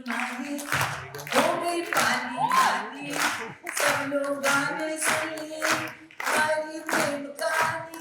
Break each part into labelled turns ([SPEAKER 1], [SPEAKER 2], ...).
[SPEAKER 1] मारी हो गई पानी पानी, सब लोग गाने सुन लिए हमारी प्रेम कहानी।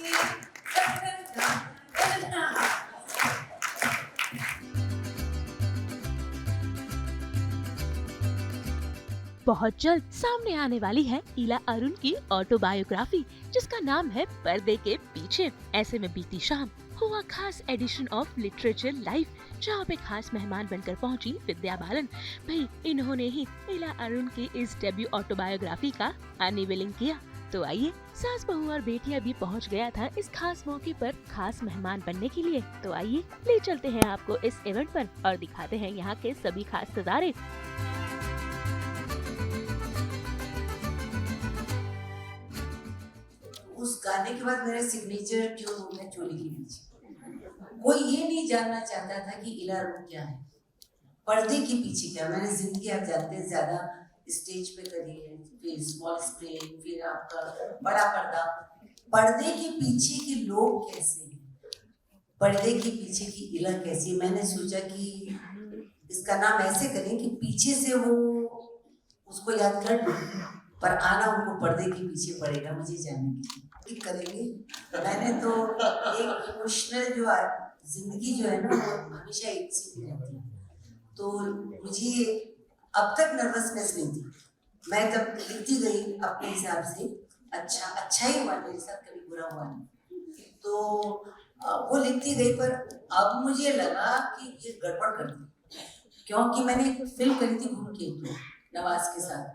[SPEAKER 2] बहुत जल्द सामने आने वाली है इला अरुण की ऑटोबायोग्राफी, जिसका नाम है पर्दे के पीछे। ऐसे में बीती शाम हुआ खास एडिशन ऑफ लिटरेचर लाइव, जहाँ पे खास मेहमान बनकर पहुंची विद्या बालन। भाई इन्होंने ही इला अरुण की इस डेब्यू ऑटोबायोग्राफी का अनवीलिंग किया। तो आइए, सास बहू और बेटियां भी पहुंच गया था इस खास मौके पर खास मेहमान बनने के लिए। तो आइए ले चलते हैं आपको इस इवेंट पर और दिखाते हैं यहाँ के सभी खास नजारे।
[SPEAKER 1] उस गाने के बाद मेरा सिग्नेचर ट्यून हो गया चोली के पीछे। कोई ये नहीं जानना चाहता था कि इला अरुण क्या है, पर्दे के पीछे क्या। मैंने जिंदगी आप जानते हैं ज्यादा स्टेज पे करी है, फिर स्मॉल स्क्रीन, फिर आपका बड़ा पर्दा। पर्दे के पीछे के लोग कैसे हैं, पर्दे के पीछे की इला कैसी है। मैंने सोचा कि इसका नाम ऐसे करें कि पीछे से वो उसको याद कर ले, पर आना उनको पर्दे के पीछे पड़ेगा मुझे जाने के लिए करेंगे। मैंने तो एक इमोशनल जो जिंदगी जो है ना वो हमेशा एक सी रहती है, तो मुझे अब तक नर्वसनेस नहीं थी। मैं जब लिखती गई अपने हिसाब से, अच्छा ही हुआ मेरे साथ, कभी बुरा हुआ नहीं। तो वो लिखती गई, पर अब मुझे लगा कि ये गड़बड़ कर दी, क्योंकि मैंने एक फिल्म करी थी घूम के नवाज के साथ।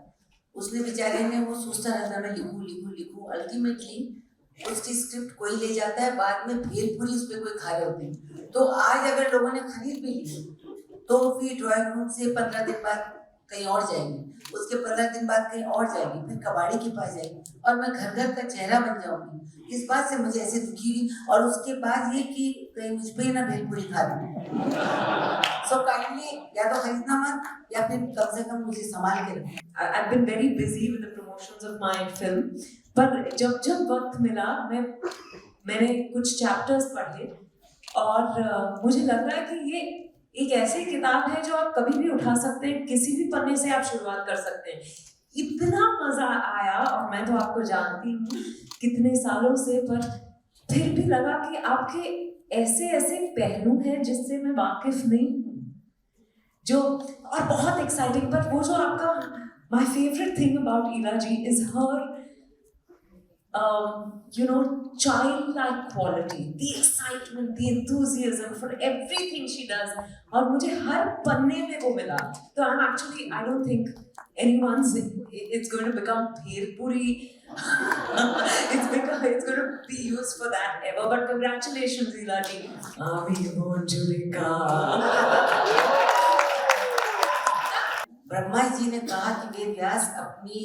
[SPEAKER 1] उसने बेचारे ने वो सोचता रहता मैं लिखूं, अल्टीमेटली उसकी स्क्रिप्ट कोई ले जाता है, बाद में भेलपुरी उस पर कोई खा रहे होते हैं। तो आज अगर लोगों ने खरीद भी ली तो फिर ड्राइंग रूम से 15 दिन बाद कहीं और जाएंगे, उसके 15 दिन बाद कहीं और जाएंगे, फिर कबाड़ी के पास जाएंगे और मैं घर घर का चेहरा बन जाऊंगी। इस बात से मुझे ऐसे दुखी हुई, और उसके बाद ये कि कहीं मुझ पर ना भेलपुरी खा दी। सो काइंडली या तो खरीदना मत, या फिर कम से कम मुझे संभाल के रखो।
[SPEAKER 3] I've been very busy with the promotions of my film, पर जब वक्त मिला मैंने कुछ चैप्टर्स पढ़े और मुझे लग रहा है कि ये एक ऐसी किताब है जो आप कभी भी उठा सकते हैं, किसी भी पन्ने से आप शुरुआत कर सकते हैं। इतना मजा आया, और मैं तो आपको जानती हूँ कितने सालों से, पर फिर भी लगा कि आपके ऐसे पहलू हैं जिससे मैं वाकिफ नहीं हूँ, जो और बहुत एक्साइटिंग। पर वो जो आपका my favorite thing about Ila ji is her childlike quality, the excitement, the enthusiasm for everything she does, और मुझे हर पन्ने में वो मिला। तो I don't think it's going to become bhelpuri it's going to be used for that ever, but congratulations Ila ji।
[SPEAKER 1] Brahma ji ने कहा कि वेद व्यास अपनी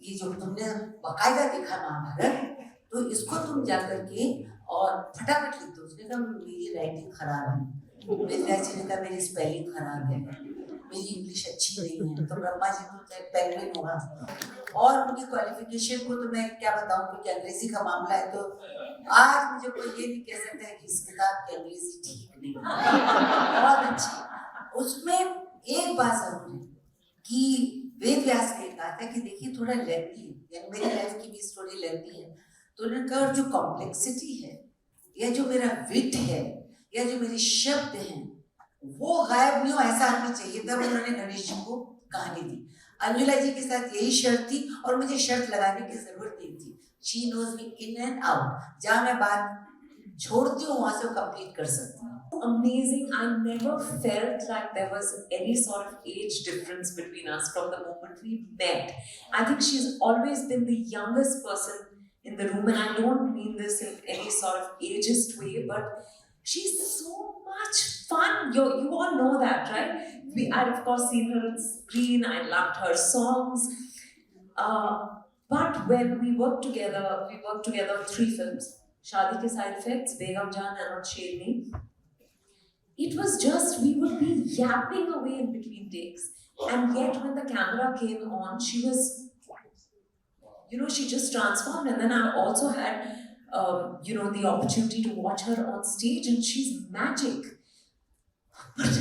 [SPEAKER 1] ये जो तुमने बाकायदा लिखा महाभारत, तो इसको तुम जाकर के और फटाफट लिख दो। उसने कहा मेरी राइटिंग खराब है। वेद व्यास जी ने कहा मेरी स्पेलिंग खराब है, मेरी इंग्लिश अच्छी नहीं है। तो ब्रह्मा जी को पेंगुइन होगा, और उनकी क्वालिफिकेशन को तो मैं क्या बताऊं, क्योंकि अंग्रेजी का मामला है। तो आज मुझे कोई ये नहीं कह सकता है कि इस किताब की अंग्रेजी ठीक नहीं, बहुत अच्छी। उसमें एक बात जरूर है कि वेद व्यास ने कहा था कि देखिए थोड़ा लेंथी है, यानी मेरी लाइफ की भी स्टोरी लेंथी है, तो उन्होंने कहा जो कॉम्प्लेक्सिटी है, या जो मेरा विट है, या जो मेरे शब्द हैं, वो गायब नहीं हो, ऐसा आना चाहिए। तब उन्होंने गणेश जी को कहानी दी। अंजुला जी के साथ यही शर्त थी, और मुझे शर्त लगाने की जरूरत नहीं थी। She knows me in and out, जहाँ मैं बात छोड़ती हूँ वहां से वो कंप्लीट कर सकती हूँ।
[SPEAKER 3] Amazing. I never felt like there was any sort of age difference between us from the moment we met. I think she's always been the youngest person in the room, and I don't mean this in any sort of ageist way, but she's so much fun. You all know that, right? I'd of course seen her on screen. I loved her songs. But when we worked together on 3 films: Shaadi Ke Side Effects, Begum Jaan, and Sherni. It was just, we would be yapping away in between takes, and yet when the camera came on, she was, she just transformed. And then I also had, the opportunity to watch her on stage, and she's magic. But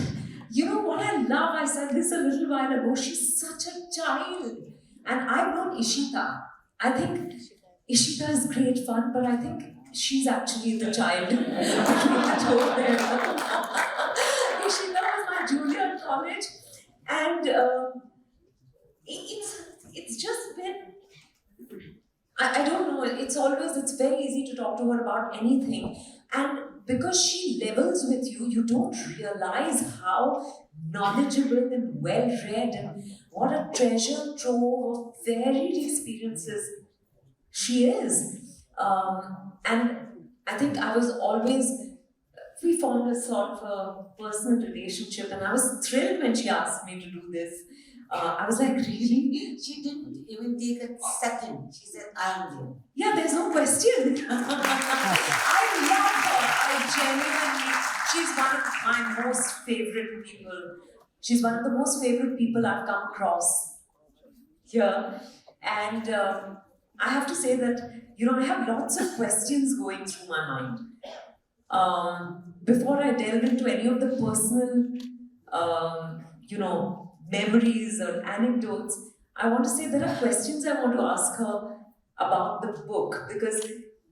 [SPEAKER 3] what I love, I said this a little while ago, she's such a child. And I've known Ishita. I think Ishita is great fun, but I think she's actually the child. I told them. Ishita was my junior at college, and it's just been, I don't know, it's very easy to talk to her about anything. And because she levels with you, you don't realize how knowledgeable and well-read and what a treasure trove of varied experiences she is. And I think we formed a sort of a personal relationship, and I was thrilled when she asked me to do this. I was like, really?
[SPEAKER 1] She didn't even take a second. She said, I am there.
[SPEAKER 3] Yeah, there's no question. I love her. She's one of my most favorite people. She's one of the most favorite people I've come across here. And I have to say that, I have lots of questions going through my mind. Before I delve into any of the personal, memories or anecdotes, I want to say there are questions I want to ask her about the book, because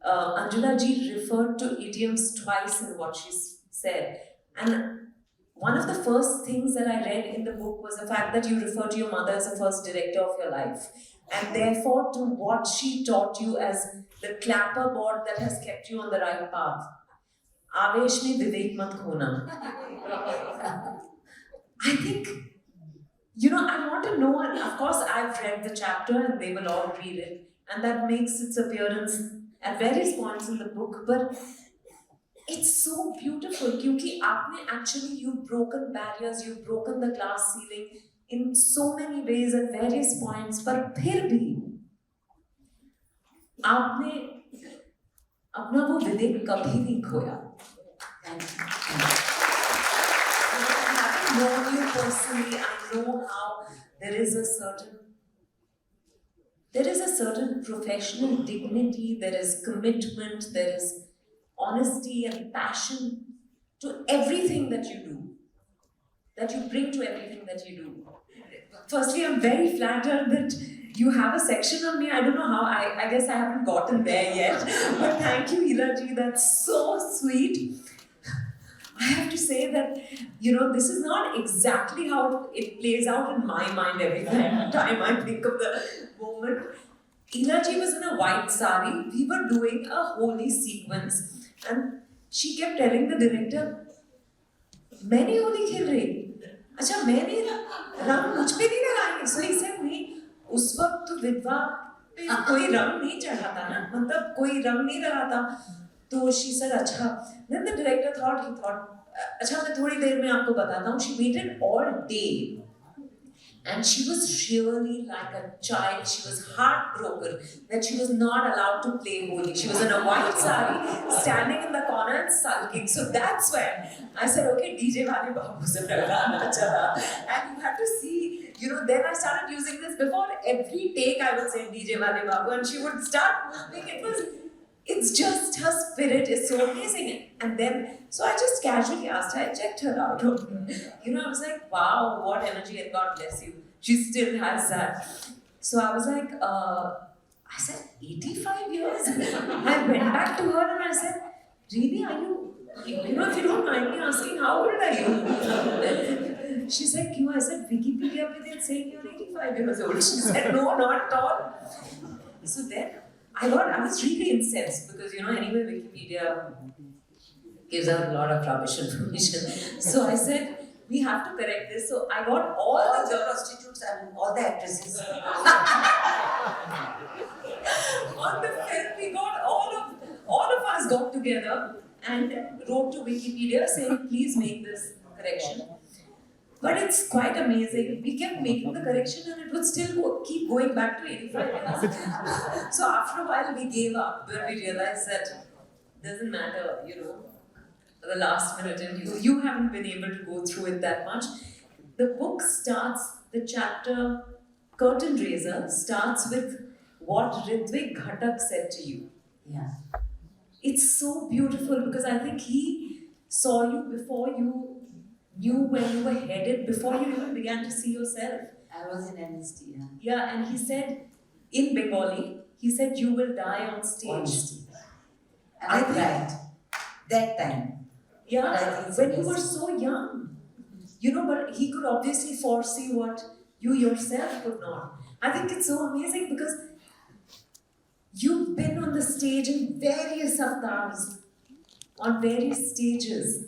[SPEAKER 3] Anjula ji referred to idioms twice in what she said. And one of the first things that I read in the book was the fact that you refer to your mother as the first director of your life, and therefore to what she taught you as the clapperboard that has kept you on the right path. Avesh mein vivek mat khona. I think, I want to know, and of course I've read the chapter and they will all read it, and that makes its appearance at various points in the book, but it's so beautiful because you've broken barriers, you've broken the glass ceiling in so many ways at various points, but फिर भी आपने अपना वो विवेक कभी नहीं खोया. Having known you personally, I know how there is a certain professional dignity, there is commitment, there is honesty and passion to everything that you do, that you bring to everything that you do. Firstly, I'm very flattered that you have a section on me. I don't know how, I guess I haven't gotten there yet, but thank you, Hila ji, that's so sweet. I have to say that, this is not exactly how it plays out in my mind every time I think of the moment. Hila ji was in a white sari. We were doing a holy sequence, and she kept telling the director, मैं नहीं होली खेल रही. अच्छा, मैं नहीं, रंग मुझ पे नहीं लगाएंगे. So he said, नहीं, उस वक्त तो विधवा पे कोई रंग नहीं चढ़ाता ना, मतलब कोई रंग नहीं लगाता. तो she said, अच्छा. Then the director thought, अच्छा मैं थोड़ी देर में आपको बताता हूँ. She waited all day. And she was really like a child. She was heartbroken that she was not allowed to play Holi. She was in a white sari, standing in the corner and sulking. So that's when I said, okay, DJ Wale Babu se lagana chala. And you had to see, then I started using this. Before every take I would say DJ Wale Babu, and she would start moving. It's just her spirit is so amazing. And then, so I just casually asked her, I checked her out. I was like, wow, what energy, and God bless you. She still has that. So I was like, I said, 85 years? I went back to her and I said, really, are you, if you don't mind me asking, how old are you? She said, Kyun? I said, Wikipedia pe they're saying you're 85 years old. She said, no, not at all. So then, I was really incensed because, anyway, Wikipedia gives out a lot of rubbish information. So I said, we have to correct this. So I got all the prostitutes and all the actresses. On the film, we got all of us got together and wrote to Wikipedia saying, please make this correction. But it's quite amazing. We kept making the correction and it would still keep going back to 85 years. So after a while we gave up when we realized that it doesn't matter, the last minute, and you haven't been able to go through it that much. The book starts, the chapter Curtain Raiser starts with what Ritvik Ghatak said to you.
[SPEAKER 1] Yeah.
[SPEAKER 3] It's so beautiful because I think he saw you before you knew where you were headed before you even began to see yourself.
[SPEAKER 1] I was in NST, yeah.
[SPEAKER 3] Yeah, and he said in Bengali, he said you will die on stage.
[SPEAKER 1] On stage. And I cried that time.
[SPEAKER 3] Yeah,
[SPEAKER 1] But I think it's
[SPEAKER 3] when you were
[SPEAKER 1] amazing.
[SPEAKER 3] so young. You know, but he could obviously foresee what you yourself could not. I think it's so amazing because you've been on the stage in various avatars, on various stages,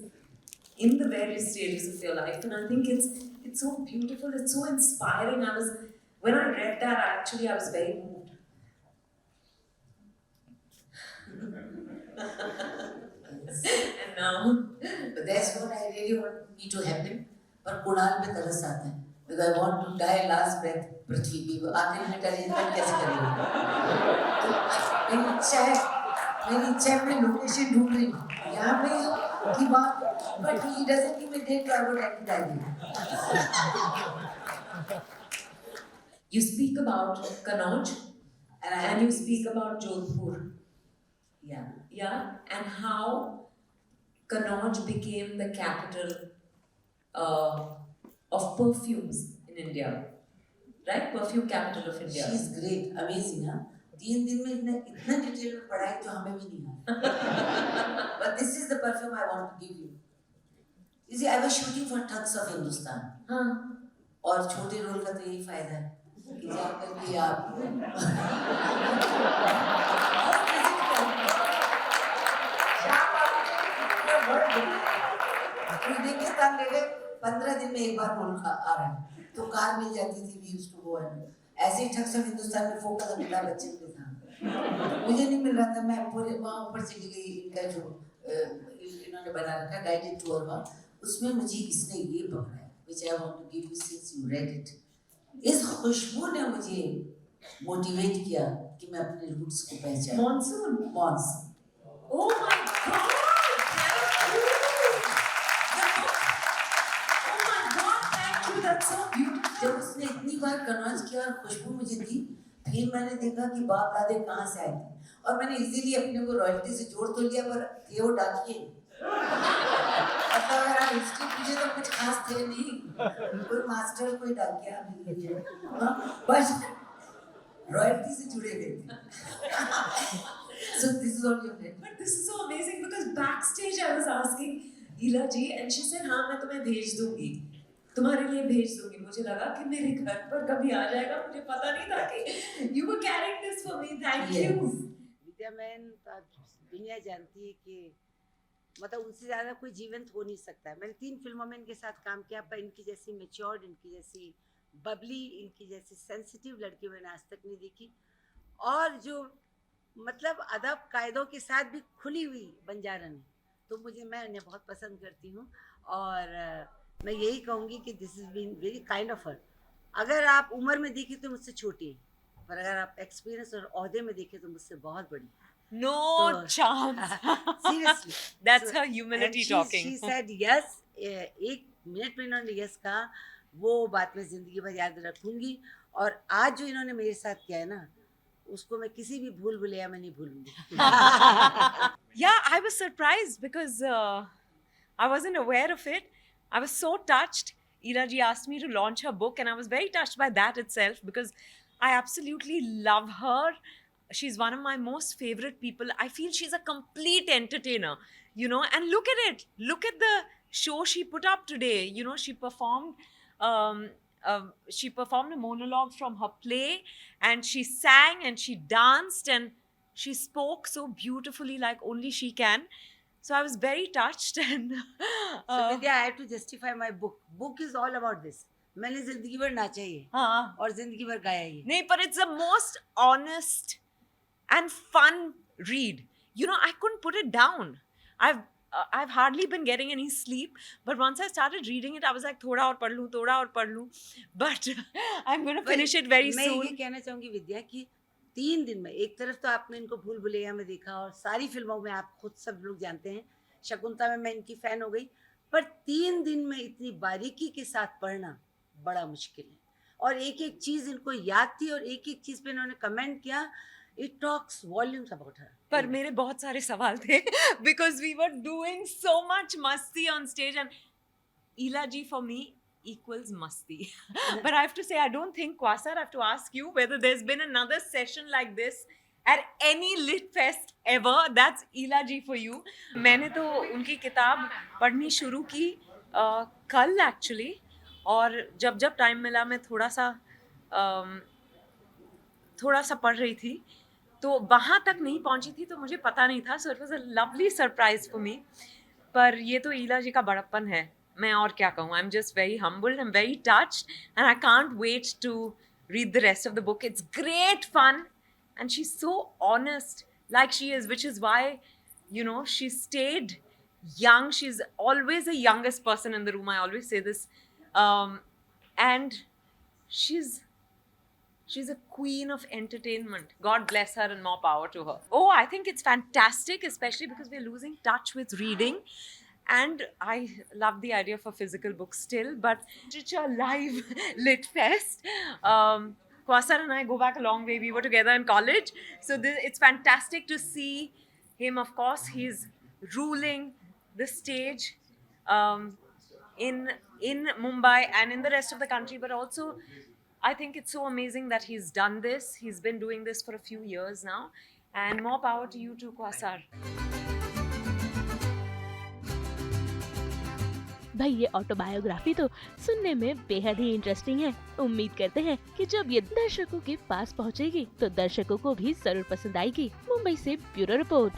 [SPEAKER 3] in the various stages of your life, and I think it's so beautiful. It's so inspiring. When I read that, I was very moved. And now,
[SPEAKER 1] But that's what I really want me to happen. पर कुणाल पे तरस आता है. Because I want to die last breath पृथ्वी पे. आखिर में arrangement कैसे करेंगे? तो मेरी इच्छा है मैं लोकेशन ढूंढ रही हूँ. यहाँ पे की बात, but he doesn't give me date to I would like to die.
[SPEAKER 3] you speak about Kannauj and you speak about Jodhpur.
[SPEAKER 1] Yeah.
[SPEAKER 3] Yeah, and how Kannauj became the capital of perfumes in India, right? Perfume capital of India.
[SPEAKER 1] She is great, amazing, huh? 3 दिन में इतना detail में पढ़ा है जो हमें भी नहीं आता. But this is the perfume I want to give you. You see, I was shooting for Thugs of Hindustan.
[SPEAKER 3] हाँ.
[SPEAKER 1] और छोटे रोल का तो यही फायदा है कि जाकर के आप उज्बेकिस्तान ले गए, 15 दिन में एक बार रोल आ रहा है, तो कार मिल जाती थी. We used to go and ऐसे ही ठग्स ऑफ हिंदुस्तान में फोकस मिला बच्चे पे था. मुझे नहीं मिल रहा था. मैं पूरे वहाँ ऊपर चली गई. इनका जो इन्होंने बना रखा गाइडेड टूर वहाँ, उसमें मुझे इसने ये पकड़ा है, which I want to give you since you read it. इस खुशबू ने मुझे मोटिवेट किया कि मैं अपने रूट्स को पहचानूं.
[SPEAKER 3] Monsoon.
[SPEAKER 1] मॉन्स.
[SPEAKER 3] Oh my God! Oh my God! Thank you. That's so beautiful.
[SPEAKER 1] जब उसने इतनी बार कन्वर्स किया और खुशबू मुझे दी, फिर मैंने देखा कि बाप दादे कहाँ से आए थे. और मैंने इजीली अपने को रॉयल्टी से जोड़ तो लिया, पर ये वो डाकिए. मतलब अगर आप हिस्ट्री पूछे तो कुछ खास थे नहीं. कोई मास्टर, कोई डाकिया, बस रॉयल्टी से जुड़े गए थे. So this is all you did.
[SPEAKER 3] But this is so amazing because backstage I was asking Ila ji and she said हाँ मैं तुम्हें भेज दूंगी, तुम्हारे लिए भेज दूंगी. मुझे लगा कि मेरे घर पर कभी आ जाएगा. मुझे पता नहीं था कि you were carrying this for me. Thank you.
[SPEAKER 4] Vidya man दुनिया जानती है कि मतलब उनसे ज़्यादा कोई जीवंत हो नहीं सकता है. मैंने 3 फिल्मों में इनके साथ काम किया, पर इनकी जैसी मैच्योर्ड, इनकी जैसी बबली, इनकी जैसी सेंसिटिव लड़की मैंने आज तक नहीं देखी. और जो मतलब अदब कायदों के साथ भी खुली हुई बंजारन है, तो मैं उन्हें बहुत पसंद करती हूँ. और मैं यही कहूँगी कि this is been very kind of her. अगर आप उम्र में देखें तो मुझसे छोटी है, पर अगर आप एक्सपीरियंस और ओहदे में देखें तो मुझसे बहुत बड़ी.
[SPEAKER 5] No chance.
[SPEAKER 4] Seriously.
[SPEAKER 5] That's
[SPEAKER 4] So,
[SPEAKER 5] her humility
[SPEAKER 4] and
[SPEAKER 5] talking.
[SPEAKER 4] She said yes. 1 minute में इन्होंने यस कहा, वो बात मैं जिंदगी भर याद रखूंगी. और आज जो इन्होंने मेरे साथ किया है ना, उसको मैं किसी भी भूल भुलैया में नहीं भूलूंगी.
[SPEAKER 5] Yeah, I was surprised because I wasn't aware of it. I was so touched. Ira ji asked me to launch her book, and I was very touched by that itself because I absolutely love her. She's one of my most favorite people. I feel she's a complete entertainer, you know. And look at it. Look at the show she put up today. You know, she performed a monologue from her play, and she sang and she danced and she spoke so beautifully, like only she can. So I was very touched. And
[SPEAKER 4] So Vidya, I have to justify my book. Book is all about this. मैंने जिंदगी भर नाचा ही है और जिंदगी भर गाया ही है.
[SPEAKER 5] No, but it's the most honest and fun read. You know, I couldn't put it down. I've hardly been getting any sleep, but once I started reading it, I was like, थोड़ा और पढ़ लूँ. But I'm going to finish it very
[SPEAKER 4] मैं
[SPEAKER 5] soon.
[SPEAKER 4] ये कहना चाहूँगी विद्या कि 3 दिन में, एक तरफ तो आपने इनको भूल भुलैया में देखा और सारी फिल्मों में आप खुद सब लोग जानते हैं, शकुंतला में मैं इनकी फैन हो गई, पर 3 दिन में इतनी बारीकी के साथ पढ़ना बड़ा मुश्किल है. और एक एक चीज़ इनको याद थी और एक एक चीज़ पे इन्होंने कमेंट किया. It talks volumes about her.
[SPEAKER 5] पर मेरे बहुत सारे सवाल थे because we were doing so much मस्ती on stage and Ila ji for me equals masti. But I have to say, I don't think, Kwasar, I have to ask you whether there's been another session like this at any lit fest ever. That's Ila ji for you. मैंने तो उनकी किताब पढ़नी शुरू की कल actually, और जब जब टाइम मिला मैं थोड़ा सा पढ़ रही थी, तो वहाँ तक नहीं पहुँची थी तो मुझे पता नहीं था. So it was a lovely surprise for me. पर ये तो ईला जी का बड़प्पन है, मैं और क्या कहूँ. I am just very humbled, I am very touched, and I can't wait to read the rest of the book. It's great fun, and she's so honest, like she is, which is why, you know, she stayed young. She's always the youngest person in the room. I always say this, and she's a queen of entertainment. God bless her and more power to her. Oh, I think it's fantastic, especially because we're losing touch with reading. And I love the idea of a physical book still, but literature live lit fest. Kwasar and I go back a long way. We were together in college. So it's fantastic to see him. Of course, he's ruling the stage in Mumbai and in the rest of the country, but also I think it's so amazing that he's done this. He's been doing this for a few years now, and more power to you too, Kwasar.
[SPEAKER 2] भाई ये autobiography तो सुनने में बेहद ही interesting है. उम्मीद करते हैं कि जब ये दर्शकों के पास पहुंचेगी तो दर्शकों को भी जरूर पसंद आएगी. मुंबई से ब्यूरो रिपोर्ट.